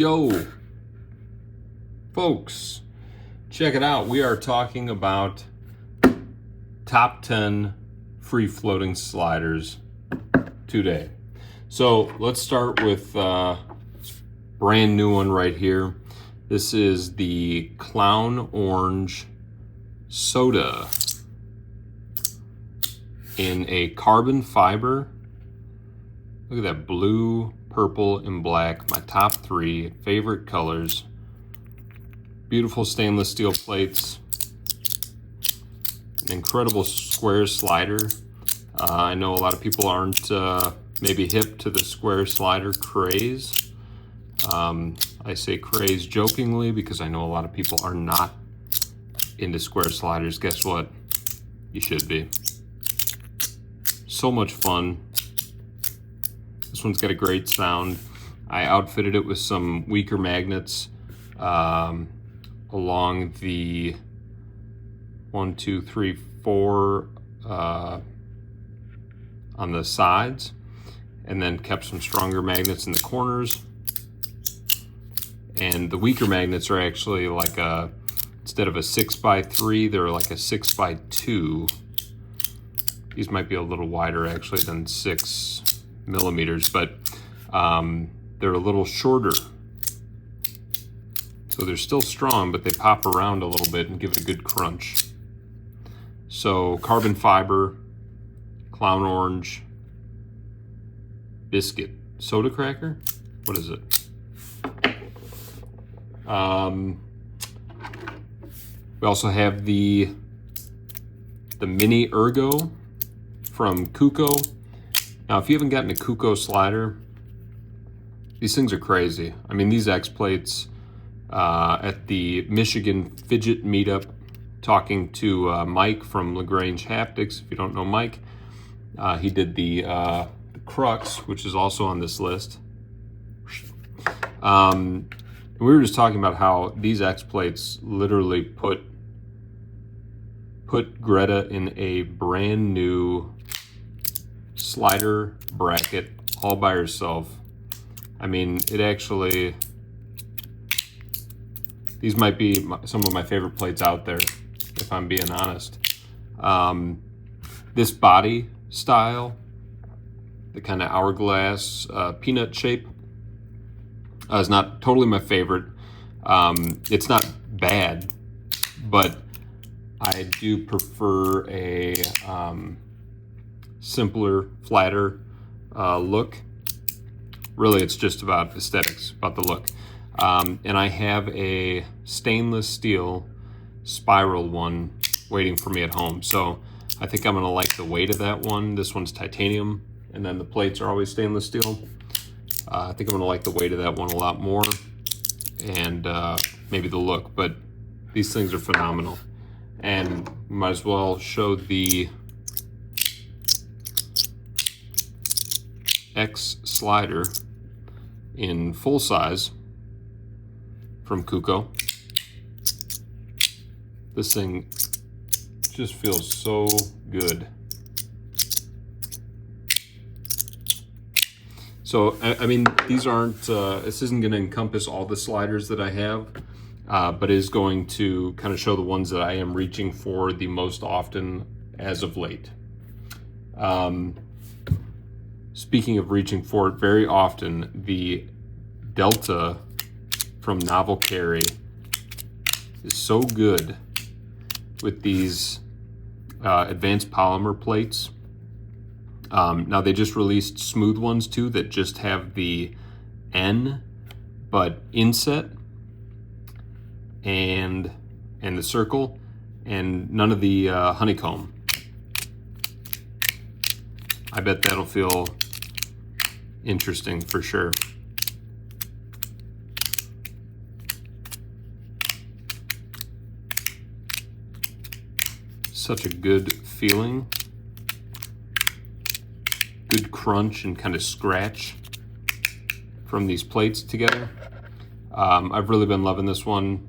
Yo, folks, check it out. We are talking about top 10 free floating sliders today. So let's start with brand new one right here. This is the Clown Orange Soda in a carbon fiber. Look at that blue, purple, and black. My top three favorite colors. Beautiful stainless steel plates. An incredible square slider. I know a lot of people aren't maybe hip to the square slider craze. I say craze jokingly because I know a lot of people are not into square sliders. Guess what? You should be. So much fun. This one's got a great sound. I outfitted it with some weaker magnets along the 1, 2, 3, 4 on the sides, and then kept some stronger magnets in the corners. And the weaker magnets are actually like instead of a 6x3, they're like a 6x2. These might be a little wider actually than 6 millimeters, but they're a little shorter. So they're still strong, but they pop around a little bit and give it a good crunch. So carbon fiber, Clown Orange, biscuit, soda cracker? What is it? We also have the mini Ergo from Cuckoo. Now, if you haven't gotten a Cuckoo slider, these things are crazy. I mean, these X plates at the Michigan Fidget Meetup, talking to Mike from LaGrange Haptics. If you don't know Mike, he did the Crux, which is also on this list. We were just talking about how these X plates literally put Greta in a brand new slider bracket all by herself. I mean, it actually, these might be some of my favorite plates out there, if I'm being honest. This body style, the kind of hourglass peanut shape, is not totally my favorite. It's not bad, but I do prefer a simpler, flatter look. Really, it's just about aesthetics, about the look. And I have a stainless steel spiral one waiting for me at home. So I think I'm gonna like the weight of that one. This one's titanium, and then the plates are always stainless steel. I think I'm gonna like the weight of that one a lot more, and maybe the look, but these things are phenomenal. And might as well show the X slider in full size from Cuckoo. This thing just feels so good. So, I mean, these aren't, this isn't gonna encompass all the sliders that I have, but is going to kind of show the ones that I am reaching for the most often as of late. Speaking of reaching for it very often, the Delta from Novel Carry is so good with these advanced polymer plates. Now they just released smooth ones too that just have the N, but inset and the circle, and none of the honeycomb. I bet that'll feel interesting for sure. Such a good feeling. Good crunch and kind of scratch from these plates together. I've really been loving this one.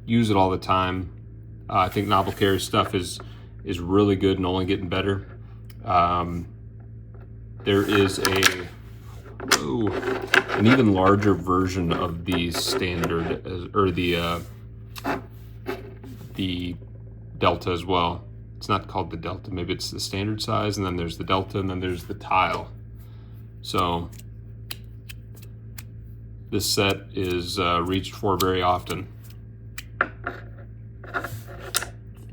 Use it all the time. I think Novel Carry stuff is really good and only getting better. There is a Whoa. An even larger version of the standard, or the Delta as well. It's not called the Delta, maybe it's the standard size, and then there's the Delta, and then there's the tile. So this set is reached for very often.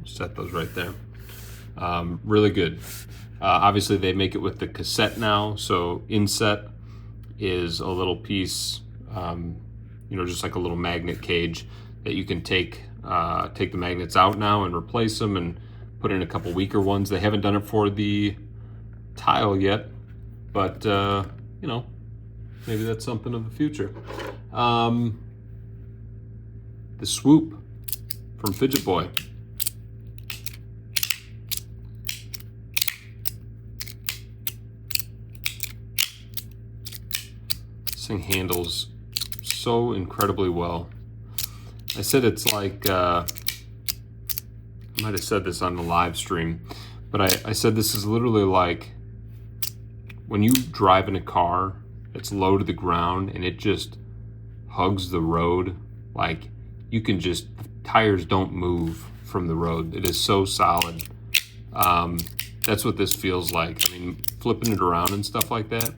Set those right there. Really good. Obviously they make it with the cassette now, so inset is a little piece, just like a little magnet cage that you can take the magnets out now and replace them and put in a couple weaker ones. They haven't done it for the tile yet, but maybe that's something of the future. The swoop from Fidget Boy. This thing handles so incredibly well. I said it's like, I might have said this on the live stream, but I said this is literally like when you drive in a car, it's low to the ground and it just hugs the road. Like you can just, tires don't move from the road. It is so solid. That's what this feels like. I mean, flipping it around and stuff like that,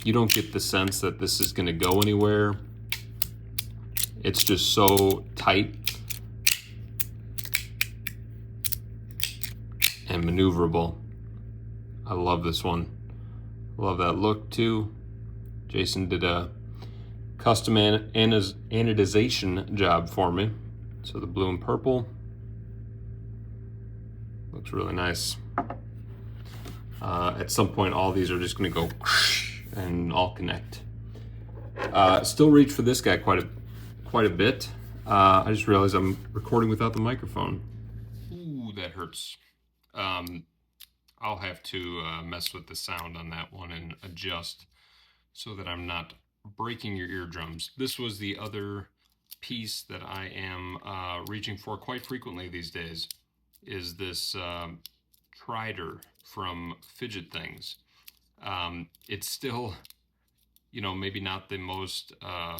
you don't get the sense that this is going to go anywhere. It's just so tight and maneuverable. I love this one. Love that look too. Jason did a custom anodization job for me. So the blue and purple looks really nice. At some point, all these are just going to go and all connect. Still reach for this guy quite a bit. I just realized I'm recording without the microphone. Ooh, that hurts. I'll have to mess with the sound on that one and adjust so that I'm not breaking your eardrums. This was the other piece that I am reaching for quite frequently these days, is this Trider from Fidget Things. It's still, maybe not the most, a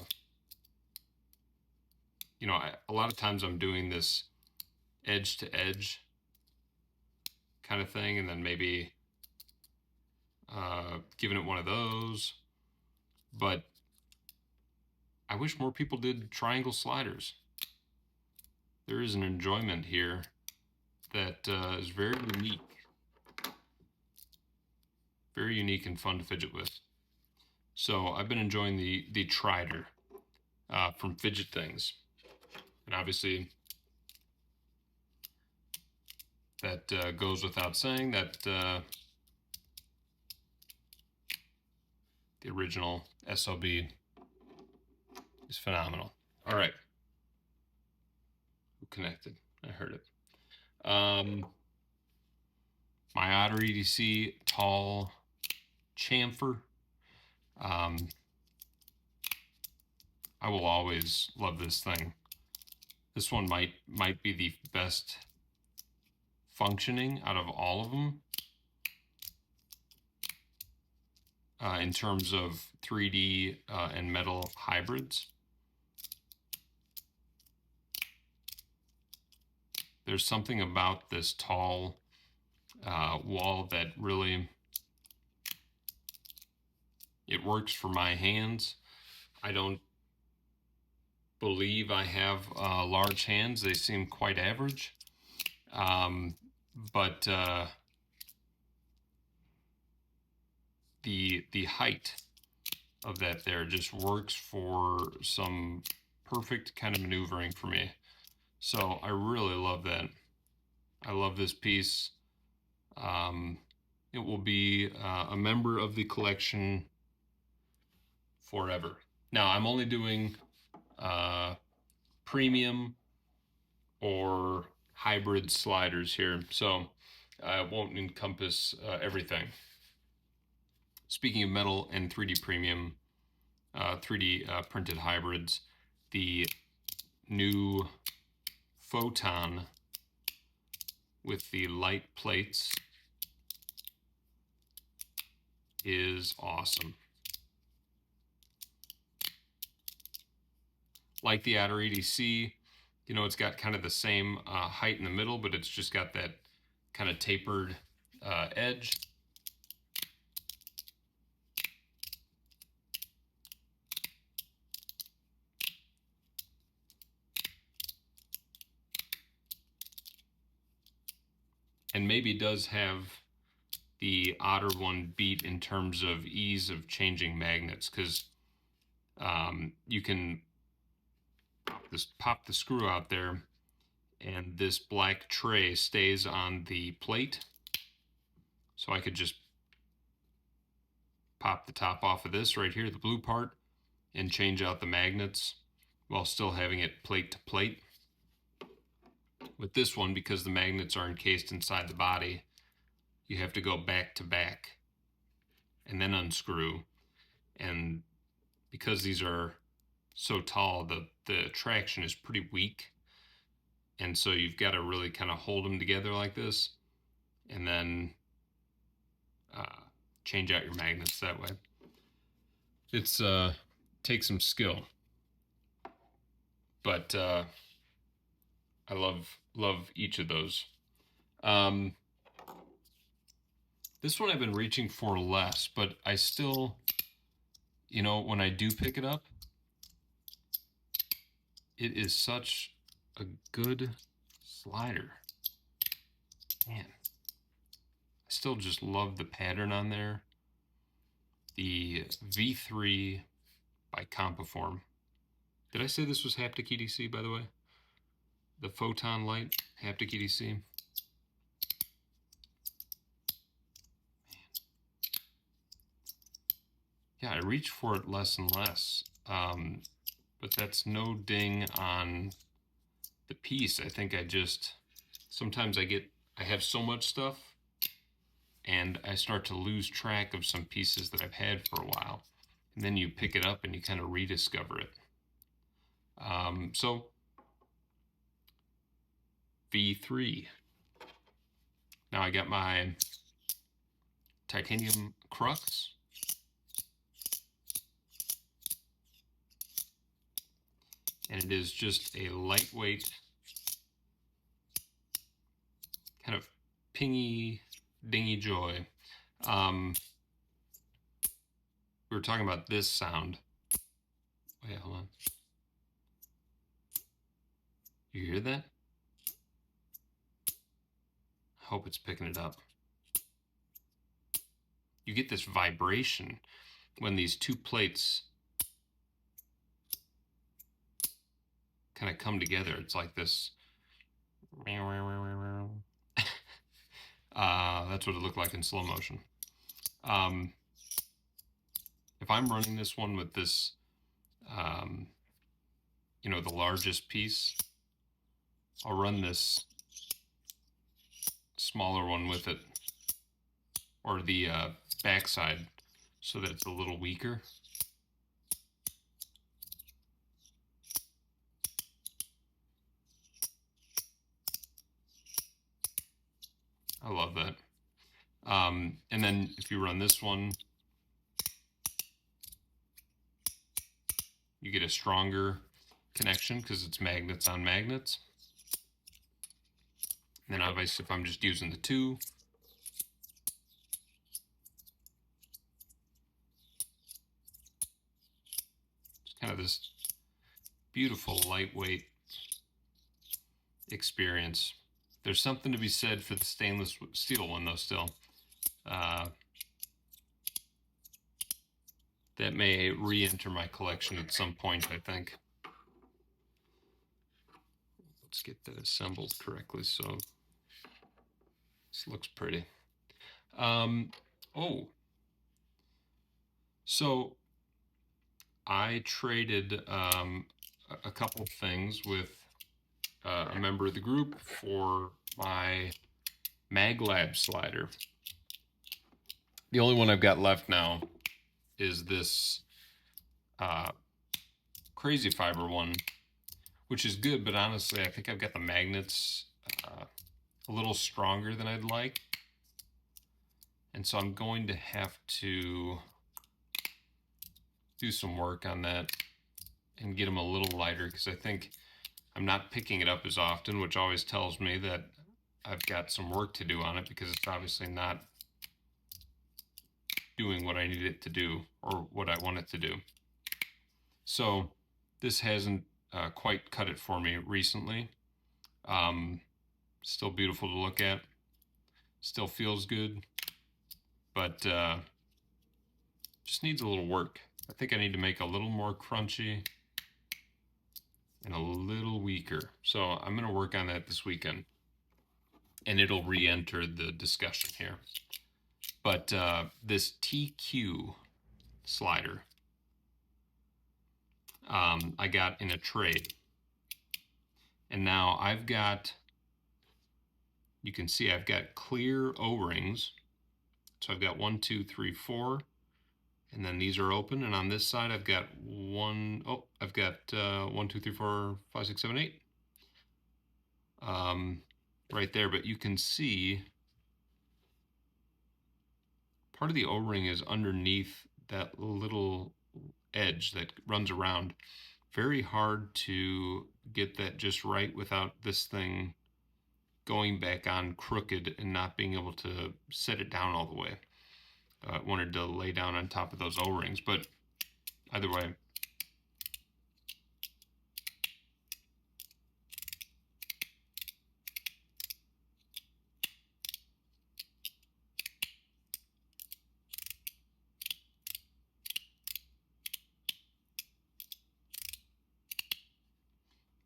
lot of times I'm doing this edge to edge kind of thing, and then maybe giving it one of those. But I wish more people did triangle sliders. There is an enjoyment here that is very unique. Very unique and fun to fidget with. So I've been enjoying the Trider from Fidget Things. And obviously that goes without saying that the original SLB is phenomenal. All right. Who connected? I heard it. My Otter EDC tall chamfer. I will always love this thing. This one might be the best functioning out of all of them in terms of 3D and metal hybrids. There's something about this tall wall that really, it works for my hands. I don't believe I have large hands. They seem quite average. But the height of that there just works for some perfect kind of maneuvering for me. So I really love that. I love this piece. It will be a member of the collection forever. Now I'm only doing premium or hybrid sliders here, so it won't encompass everything. Speaking of metal and 3D premium, 3D printed hybrids, the new Photon with the light plates is awesome. like the Otter EDC. You know, it's got kind of the same height in the middle, but it's just got that kind of tapered edge. And maybe does have the Otter one beat in terms of ease of changing magnets, because you can just pop the screw out there and this black tray stays on the plate. So I could just pop the top off of this right here, the blue part, and change out the magnets while still having it plate to plate. With this one, because the magnets are encased inside the body, you have to go back to back and then unscrew. And because these are so tall, the traction is pretty weak. And so you've got to really kind of hold them together like this and then change out your magnets that way. It's takes some skill, but I love each of those. This one I've been reaching for less, but I still, you know, when I do pick it up, it is such a good slider. Man, I still just love the pattern on there. The V3 by Compiform. Did I say this was haptic EDC, by the way? The photon light haptic EDC. Yeah, I reach for it less and less, but that's no ding on the piece. I think sometimes I have so much stuff and I start to lose track of some pieces that I've had for a while. And then you pick it up and you kind of rediscover it. So V3. Now I got my titanium crux. And it is just a lightweight, kind of pingy, dingy joy. We were talking about this sound. Wait, hold on. You hear that? I hope it's picking it up. You get this vibration when these two plates kind of come together. It's like this. That's what it looked like in slow motion. If I'm running this one with this, you know, the largest piece, I'll run this smaller one with it, or the backside, so that it's a little weaker. I love that. And then if you run this one, you get a stronger connection because it's magnets on magnets. And then obviously if I'm just using the two, it's kind of this beautiful lightweight experience. There's something to be said for the stainless steel one though still. That may re-enter my collection at some point, I think. Let's get that assembled correctly so this looks pretty. So I traded a couple things with a member of the group for my MagLab slider. The only one I've got left now is this Crazy Fiber one, which is good, but honestly, I think I've got the magnets a little stronger than I'd like. And so I'm going to have to do some work on that and get them a little lighter, because I think I'm not picking it up as often, which always tells me that I've got some work to do on it, because it's obviously not doing what I need it to do or what I want it to do. So this hasn't quite cut it for me recently. Still beautiful to look at. Still feels good, but just needs a little work. I think I need to make a little more crunchy and a little weaker. So I'm going to work on that this weekend, and it'll re-enter the discussion here. But this TQ slider I got in a trade. And now I've got, you can see I've got clear O-rings. So I've got 1, 2, 3, 4. And then these are open. And on this side, I've got 1, 2, 3, 4, 5, 6, 7, 8. Right there. But you can see part of the O-ring is underneath that little edge that runs around. Very hard to get that just right without this thing going back on crooked and not being able to set it down all the way. I wanted to lay down on top of those O-rings, but either way.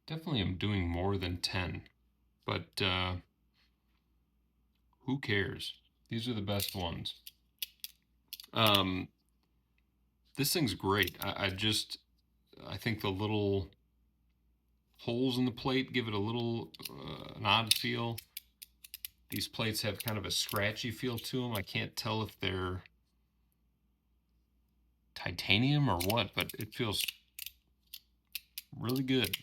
Definitely am doing more than 10, but who cares? These are the best ones. This thing's great. I think the little holes in the plate give it a little an odd feel. These plates have kind of a scratchy feel to them. I can't tell if they're titanium or what, but it feels really good.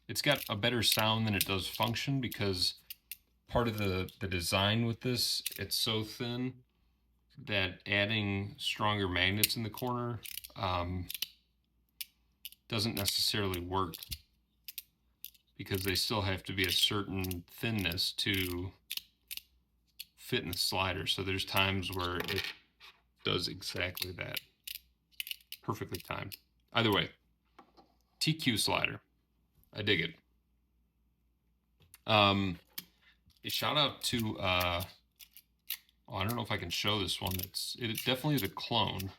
It's got a better sound than it does function, because part of the design with this, it's so thin that adding stronger magnets in the corner doesn't necessarily work, because they still have to be a certain thinness to fit in the slider. So there's times where it does exactly that. Perfectly timed. Either way, TQ slider. I dig it. A shout out to I don't know if I can show this one. It definitely is a clone.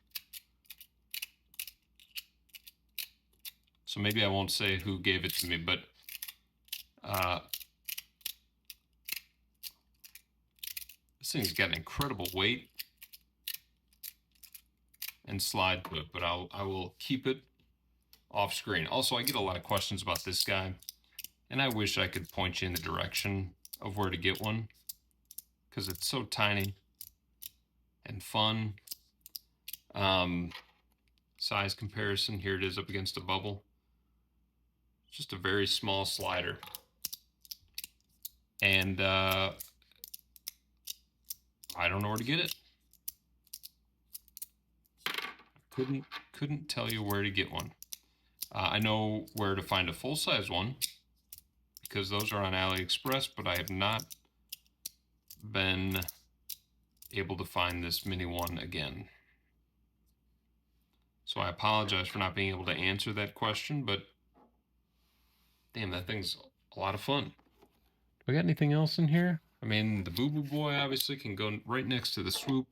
So maybe I won't say who gave it to me, but this thing's got an incredible weight and slide to it, but I will keep it off screen. Also, I get a lot of questions about this guy, and I wish I could point you in the direction of where to get one, because it's so tiny and fun. Size comparison, here it is up against a bubble. It's just a very small slider. And I don't know where to get it. Couldn't tell you where to get one. I know where to find a full-size one, because those are on AliExpress, but I have not been able to find this mini one again. So I apologize for not being able to answer that question, but damn, that thing's a lot of fun. Do I got anything else in here? I mean, the Boo Boo Boy obviously can go right next to the Swoop.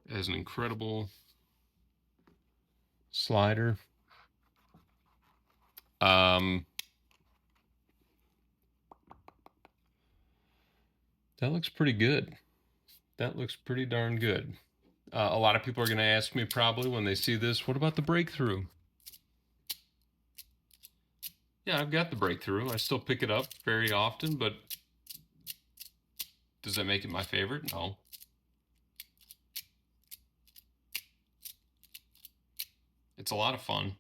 It has an incredible slider. That looks pretty good. That looks pretty darn good. A lot of people are going to ask me probably when they see this, what about the Breakthrough? Yeah, I've got the Breakthrough. I still pick it up very often, but does that make it my favorite? No. It's a lot of fun.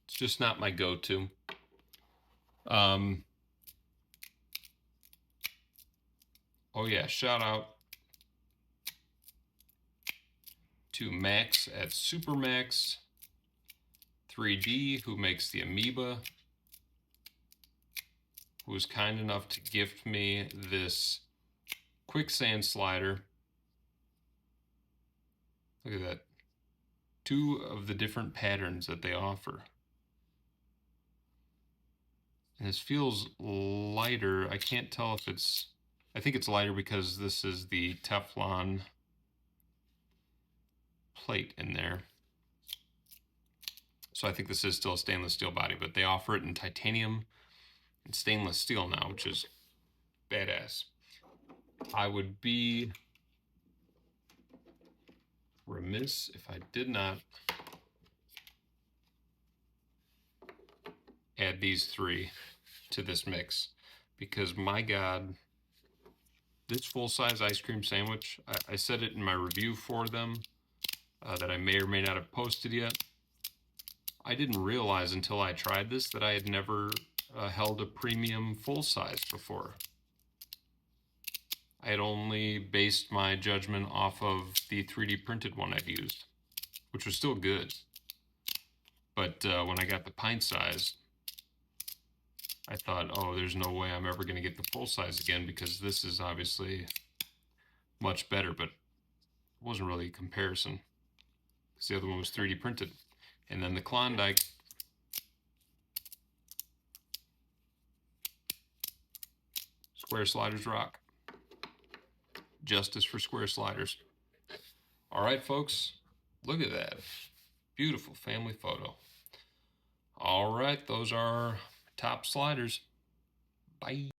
It's just not my go-to. Oh yeah, shout out to Max at Supermax 3D, who makes the Amoeba, who was kind enough to gift me this quicksand slider. Look at that. 2 of the different patterns that they offer. And this feels lighter. I can't tell if it's, I think it's lighter because this is the Teflon plate in there. So I think this is still a stainless steel body, but they offer it in titanium and stainless steel now, which is badass. I would be remiss if I did not add these 3 to this mix, because my God, this full-size ice cream sandwich, I said it in my review for them that I may or may not have posted yet. I didn't realize until I tried this that I had never held a premium full-size before. I had only based my judgment off of the 3D printed one I'd used, which was still good. But when I got the pint size, I thought, oh, there's no way I'm ever going to get the full size again, because this is obviously much better, but it wasn't really a comparison because the other one was 3D printed. And then the Klondike, square sliders rock. Justice for square sliders. All right, folks, look at that. Beautiful family photo. All right, those are top sliders. Bye.